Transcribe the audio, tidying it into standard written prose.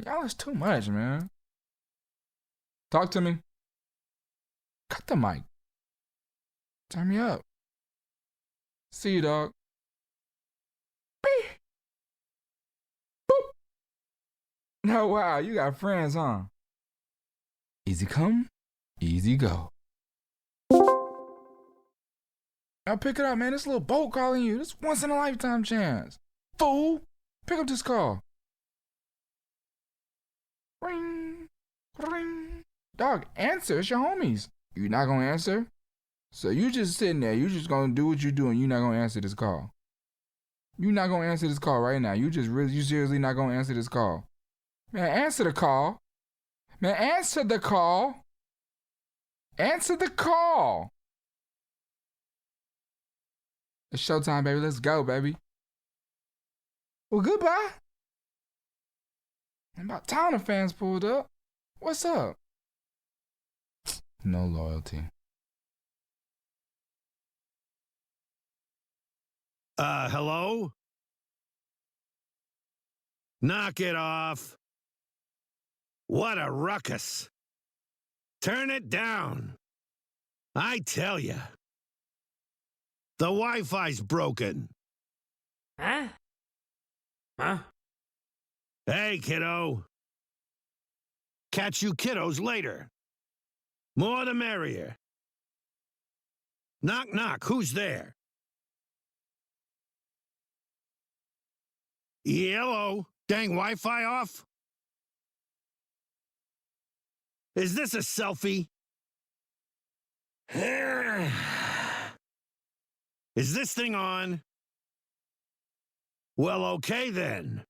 Y'all is too much, man. Talk to me. Cut the mic. Turn me up. See you, dog. Beep. Boop. No, wow, you got friends, huh? Easy come, easy go. Now pick it up, man. This little boat calling you. This once in a lifetime chance. Fool, pick up this call. Ring, ring. Dog, answer. It's your homies. You not gonna answer? So you just sitting there. You just gonna do what you do, and you not gonna answer this call. You not gonna answer this call right now. You seriously not gonna answer this call. Man, answer the call. Man, answer the call. Answer the call. It's showtime, baby. Let's go, baby. Well, goodbye. And about time the fans pulled up. What's up? No loyalty. Hello? Knock it off. What a ruckus. Turn it down. I tell ya. The Wi-Fi's broken. Huh? Huh? Hey, kiddo. Catch you kiddos later. More the merrier. Knock, knock. Who's there? Hello? Dang Wi-Fi off? Is this a selfie? Is this thing on? Well, okay then.